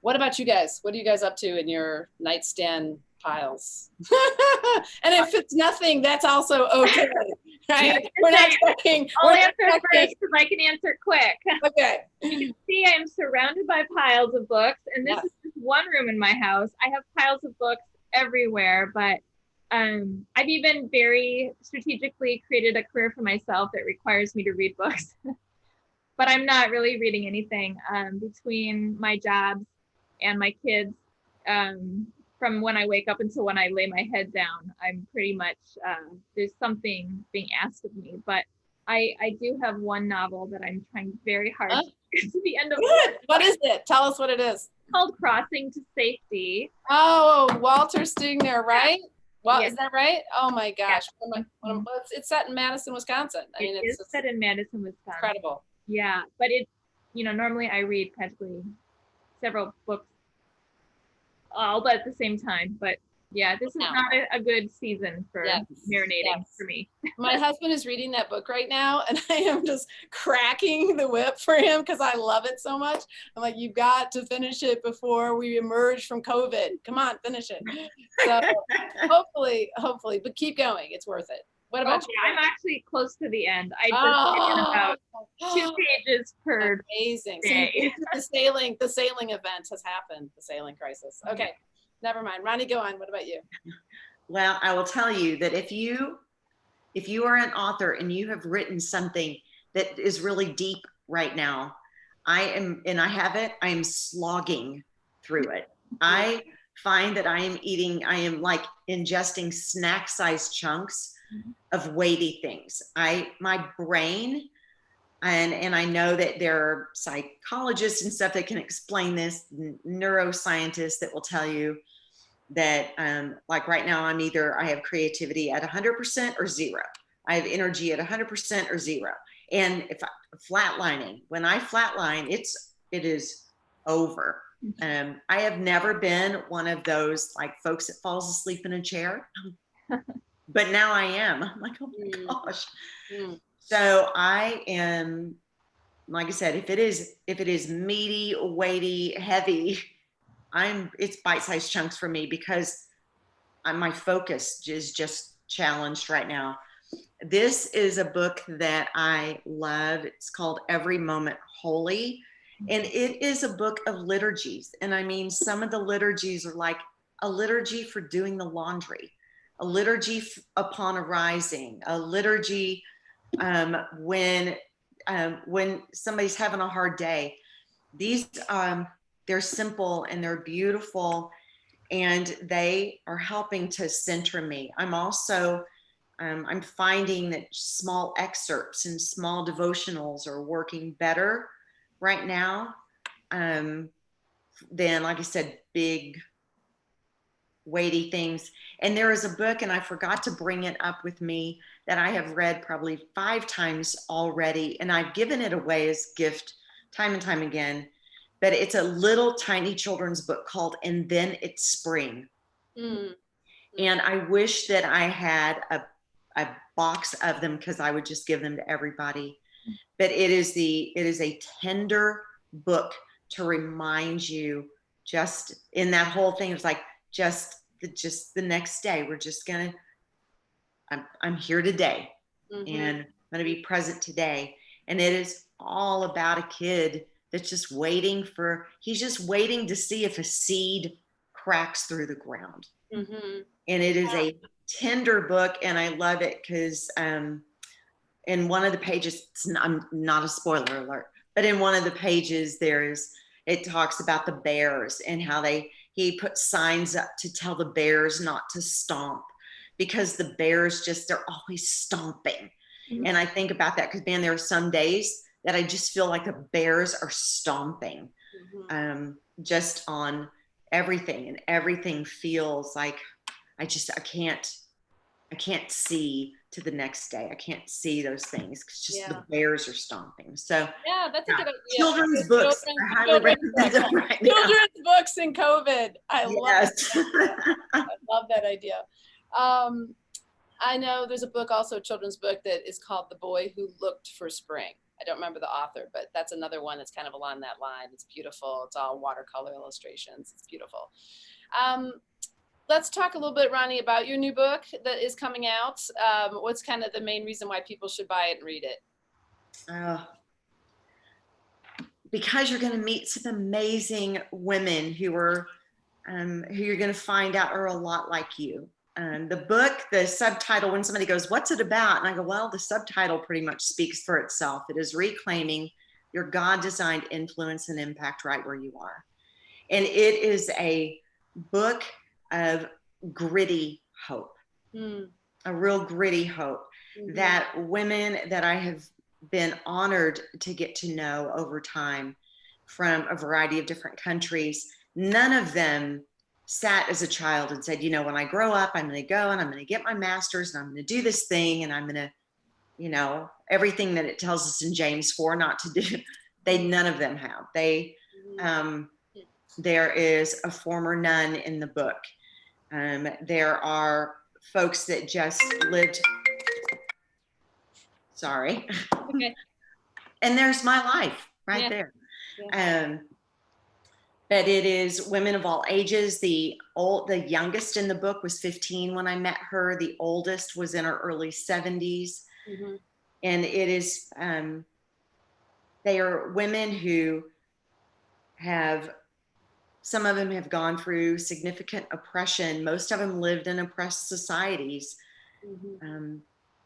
What about you guys? What are you guys up to in your nightstand piles? And if it's nothing, that's also okay, right? We're not talking. I'll answer first because I can answer quick. Okay. You can see I'm surrounded by piles of books, and this is just one room in my house. I have piles of books everywhere, but I've even very strategically created a career for myself that requires me to read books. But I'm not really reading anything between my jobs and my kids. From when I wake up until when I lay my head down, I'm pretty much, there's something being asked of me. But I do have one novel that I'm trying very hard to get to the end of. What is it? Tell us what it is. It's called Crossing to Safety. Oh, Walter Stigner, right? Well, Yes. Is that right? Oh my gosh. Yes. It's set in Madison, Wisconsin. It's set in Madison, Wisconsin. Incredible. Yeah, but it's, normally I read practically several books all but at the same time. But yeah, this is not a good season for marinating for me. My husband is reading that book right now, and I am just cracking the whip for him because I love it so much. I'm like, you've got to finish it before we emerge from COVID. Come on, finish it. So hopefully, but keep going. It's worth it. What about you? I'm actually close to the end. I just get about 2 pages per Amazing. day. So the sailing event has happened, the sailing crisis. Okay, never mind. Ronnie, go on. What about you? Well, I will tell you that if you are an author and you have written something that is really deep right now, I am slogging through it. I find that I am like ingesting snack-sized chunks of weighty things. My brain, and I know that there are psychologists and stuff that can explain this, neuroscientists that will tell you that like right now I have creativity at 100% or 0. I have energy at 100% or 0. And if flatlining, when I flatline, it is over. I have never been one of those like folks that falls asleep in a chair. But now I am. I'm like, oh my gosh. So I am, like I said, if it is meaty, weighty, heavy, it's bite-sized chunks for me because my focus is just challenged right now. This is a book that I love. It's called Every Moment Holy. And it is a book of liturgies. And I mean, some of the liturgies are like a liturgy for doing the laundry, a liturgy upon arising, a liturgy when somebody's having a hard day. These, they're simple and they're beautiful, and they are helping to center me. I'm also, I'm finding that small excerpts and small devotionals are working better right now than, like I said, big, weighty things. And there is a book, and I forgot to bring it up with me, that I have read probably 5 times already, and I've given it away as gift time and time again. But it's a little tiny children's book called And Then It's Spring. Mm. And I wish that I had a box of them, because I would just give them to everybody. But it is a tender book to remind you, just in that whole thing, it's like just the next day, we're just gonna, I'm here today, and I'm gonna be present today. And it is all about a kid that's just waiting he's just waiting to see if a seed cracks through the ground. And it is a tender book, and I love it because in one of the pages, I'm not a spoiler alert, but in one of the pages it talks about the bears and how he put signs up to tell the bears not to stomp, because the bears they're always stomping. And I think about that because, man, there are some days that I just feel like the bears are stomping just on everything, and everything feels like I can't see to the next day. I can't see those things. It's just the bears are stomping. So yeah, that's a good idea. Children's books. I highly recommend them right now. Children's books in COVID. I love that idea. I know there's a book, also a children's book, that is called The Boy Who Looked for Spring. I don't remember the author, but that's another one that's kind of along that line. It's beautiful. It's all watercolor illustrations. It's beautiful. Let's talk a little bit, Ronnie, about your new book that is coming out. What's kind of the main reason why people should buy it and read it? Because you're going to meet some amazing women who you're going to find out are a lot like you. The book, the subtitle, when somebody goes, "What's it about?" and I go, well, the subtitle pretty much speaks for itself. It is reclaiming your God-designed influence and impact right where you are. And it is a book of gritty hope, a real gritty hope that women that I have been honored to get to know over time from a variety of different countries, none of them sat as a child and said, when I grow up, I'm going to go and I'm going to get my master's and I'm going to do this thing and I'm going to, everything that it tells us in James 4 not to do. None of them have. There is a former nun in the book. There are folks that just lived. Sorry. Okay. And there's my life right there. Yeah. But it is women of all ages. The youngest in the book was 15 when I met her. The oldest was in her early 70s. And it is, they are women who some of them have gone through significant oppression. Most of them lived in oppressed societies.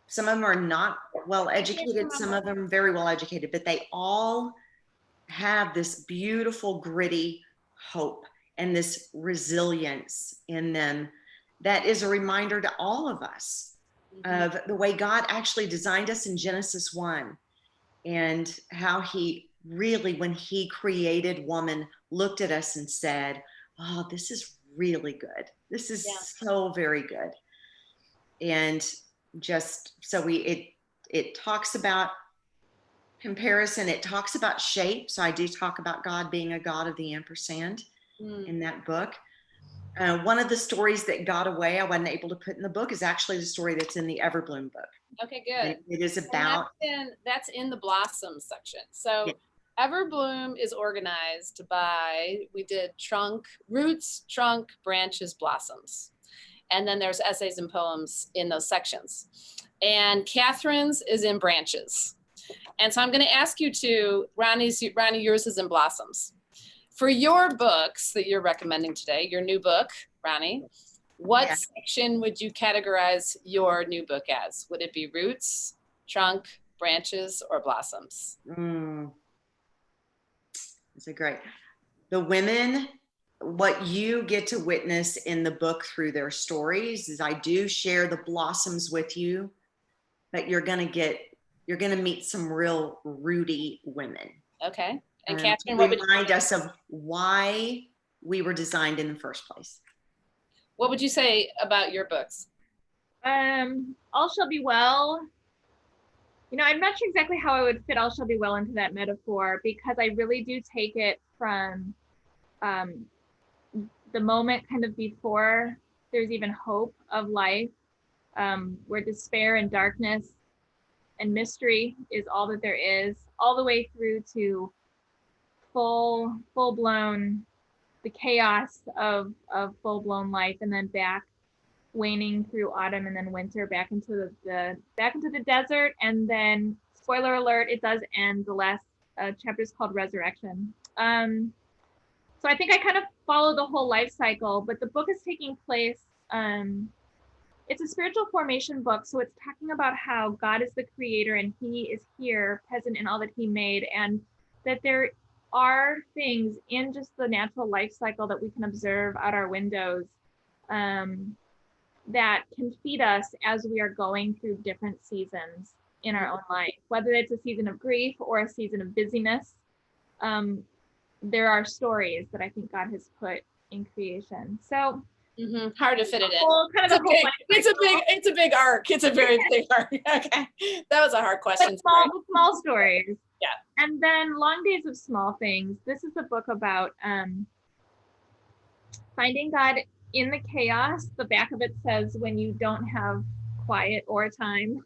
Some of them are not well educated, some of them very well educated, but they all have this beautiful, gritty hope and this resilience in them that is a reminder to all of us of the way God actually designed us in Genesis 1, and how he really, when he created woman, looked at us and said, oh, this is really good. This is so very good. And just so it talks about comparison. It talks about shape. So I do talk about God being a God of the ampersand in that book. One of the stories that got away, I wasn't able to put in the book, is actually the story that's in the Everbloom book. Okay, good. It is about. That's in the Blossoms section. So Everbloom is organized by, we did roots, trunk, branches, blossoms. And then there's essays and poems in those sections. And Catherine's is in branches. And so I'm going to ask you to, Ronnie, yours is in blossoms. For your books that you're recommending today, your new book, Ronnie, what section would you categorize your new book as? Would it be roots, trunk, branches, or blossoms? That's a great. The women, what you get to witness in the book through their stories is I do share the blossoms with you, but you're going to meet some real rooty women. Okay. And Catherine, to remind us of why we were designed in the first place. What would you say about your books? All Shall Be Well. You know, I'm not sure exactly how I would fit All Shall Be Well into that metaphor, because I really do take it from the moment kind of before there's even hope of life, where despair and darkness and mystery is all that there is, all the way through to full-blown, the chaos of full-blown life, and then back waning through autumn and then winter, back into the desert. And then, spoiler alert, it does end. The last chapter is called Resurrection. So I think I kind of follow the whole life cycle, but the book is taking place, it's a spiritual formation book. So it's talking about how God is the creator and he is here, present in all that he made, and that there are things in just the natural life cycle that we can observe out our windows that can feed us as we are going through different seasons in our own life, whether it's a season of grief or a season of busyness. There are stories that I think God has put in creation. So hard to fit it in. It's a big arc. It's a very big arc. Okay, that was a hard question. Small stories. Yeah. And then Long Days of Small Things. This is a book about finding God in the chaos. The back of it says when you don't have quiet or time,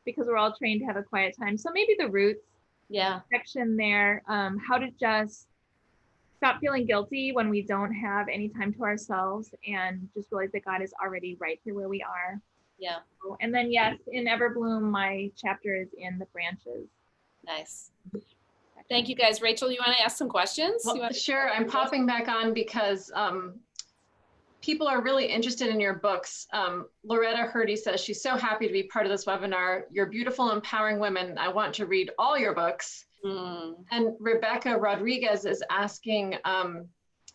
because we're all trained to have a quiet time. So maybe the roots section there, how to just stop feeling guilty when we don't have any time to ourselves, and just realize that God is already right here where we are. Yeah. And then, yes, in Everbloom, my chapter is in the branches. Nice. Thank you, guys. Rachel, you want to ask some questions? Well, sure. I'm popping back on because people are really interested in your books. Loretta Hurdy says she's so happy to be part of this webinar. You're beautiful, empowering women. I want to read all your books. And Rebecca Rodriguez is asking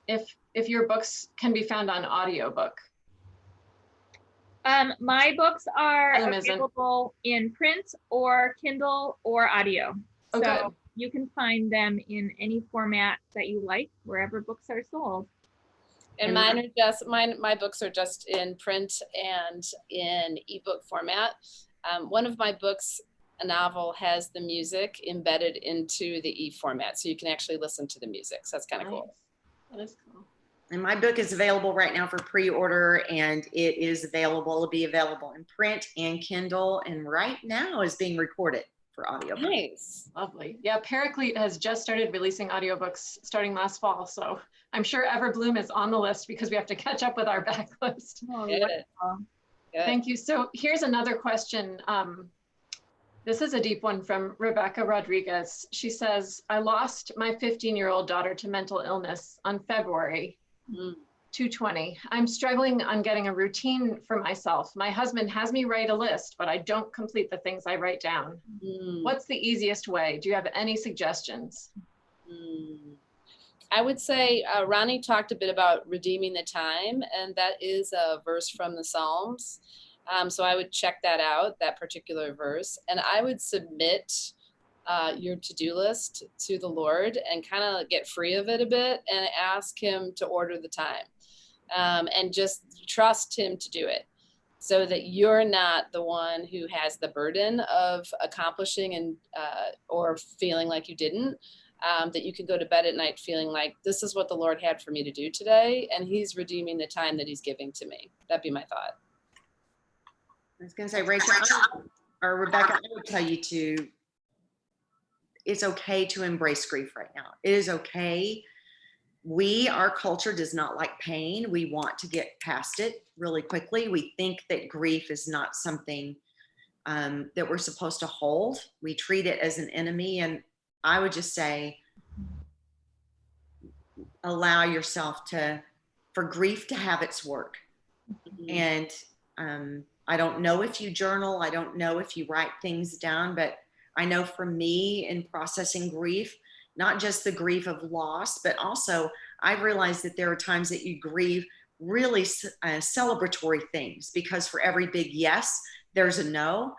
if your books can be found on audiobook. My books are available in print or Kindle or audio. So you can find them in any format that you like, wherever books are sold. And mine are just, my books are just in print and in ebook format. One of my books, a novel, has the music embedded into the e-format, so you can actually listen to the music. So that's kind of cool. That is cool. And my book is available right now for pre-order, and it is available, it'll be available in print and Kindle, and right now is being recorded for audio. Nice. Lovely. Yeah, Paraclete has just started releasing audiobooks starting last fall, so I'm sure Everbloom is on the list because we have to catch up with our backlist. Good. Thank you. So here's another question. This is a deep one from Rebecca Rodriguez. She says, I lost my 15-year-old daughter to mental illness on February 2/20. I'm struggling on getting a routine for myself. My husband has me write a list, but I don't complete the things I write down. What's the easiest way? Do you have any suggestions? I would say Ronnie talked a bit about redeeming the time, and that is a verse from the Psalms. So I would check that out, that particular verse, and I would submit your to-do list to the Lord and kind of get free of it a bit and ask him to order the time, and just trust him to do it, so that you're not the one who has the burden of accomplishing and or feeling like you didn't, that you can go to bed at night feeling like this is what the Lord had for me to do today, and he's redeeming the time that he's giving to me. That'd be my thought. I was going to say, Rachel, or Rebecca, I would tell you it's okay to embrace grief right now. It is okay our culture does not like pain. We want to get past it really quickly. We think that grief is not something that we're supposed to hold. We treat it as an enemy. And I would just say, allow yourself for grief to have its work. And I don't know if you journal, I don't know if you write things down, but I know for me in processing grief, not just the grief of loss, but also I've realized that there are times that you grieve really celebratory things, because for every big yes, there's a no.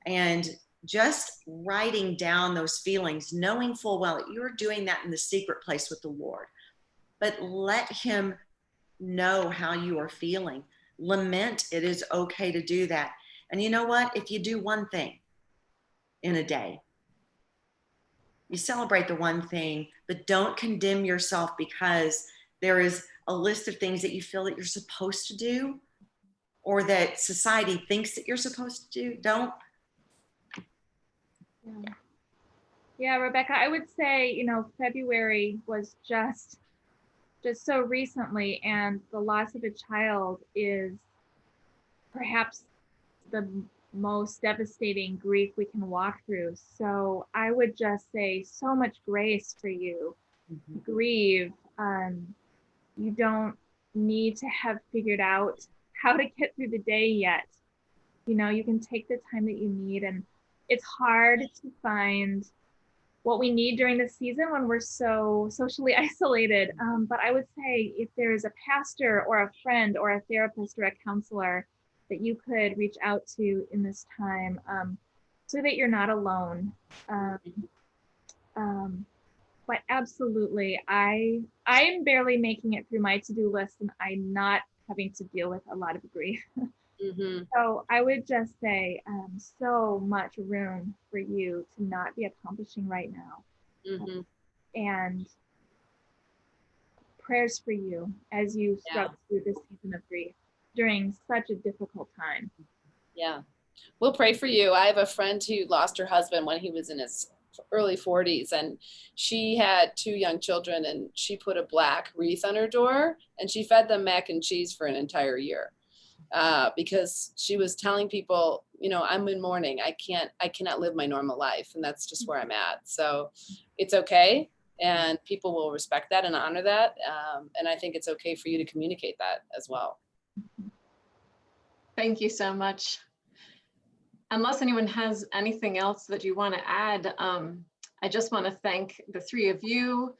And just writing down those feelings, knowing full well that you're doing that in the secret place with the Lord, but let him know how you are feeling. Lament, it is okay to do that. And you know what? If you do one thing in a day, you celebrate the one thing, but don't condemn yourself because there is a list of things that you feel that you're supposed to do or that society thinks that you're supposed to do. Don't. Yeah, Rebecca, I would say, you know, February was just so recently, and the loss of a child is perhaps the most devastating grief we can walk through. So I would just say so much grace for you to grieve. You don't need to have figured out how to get through the day yet. You know, you can take the time that you need, and it's hard to find what we need during the season when we're so socially isolated. But I would say if there's a pastor or a friend or a therapist or a counselor that you could reach out to in this time, so that you're not alone. But absolutely, I am barely making it through my to-do list, and I'm not having to deal with a lot of grief. So I would just say so much room for you to not be accomplishing right now. And prayers for you as you struggle through this season of grief during such a difficult time. Yeah, we'll pray for you. I have a friend who lost her husband when he was in his early 40s, and she had 2 young children, and she put a black wreath on her door and she fed them mac and cheese for an entire year. Because she was telling people, you know, I'm in mourning. I cannot live my normal life. And that's just where I'm at. So it's okay. And people will respect that and honor that. And I think it's okay for you to communicate that as well. Thank you so much. Unless anyone has anything else that you want to add, I just want to thank the 3 of you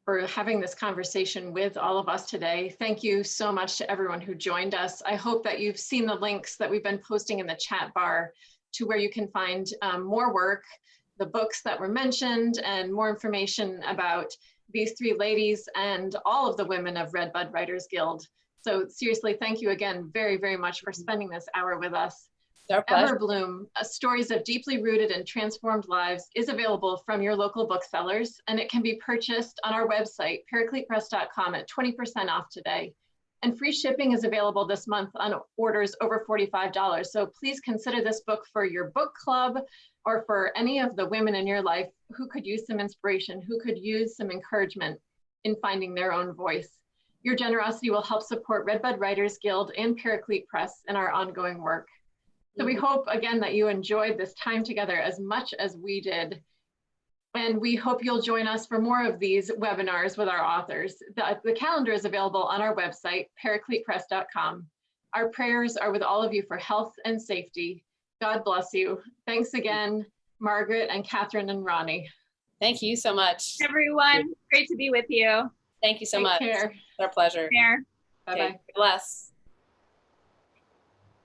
for having this conversation with all of us today. Thank you so much to everyone who joined us. I hope that you've seen the links that we've been posting in the chat bar to where you can find more work, the books that were mentioned, and more information about these 3 ladies and all of the women of RedBudWriters Guild. So seriously, thank you again very, very much for spending this hour with us. Everbloom, Stories of Deeply Rooted and Transformed Lives, is available from your local booksellers, and it can be purchased on our website, paracletepress.com, at 20% off today. And free shipping is available this month on orders over $45. So please consider this book for your book club or for any of the women in your life who could use some inspiration, who could use some encouragement in finding their own voice. Your generosity will help support RedBudWriters Guild and Paraclete Press in our ongoing work. So we hope, again, that you enjoyed this time together as much as we did. And we hope you'll join us for more of these webinars with our authors. The calendar is available on our website, paracletepress.com. Our prayers are with all of you for health and safety. God bless you. Thanks again, Margaret and Catherine and Ronnie. Thank you so much. Everyone, great to be with you. Thank you so much. Take care. It's our pleasure. Care. Bye-bye. Okay, bless.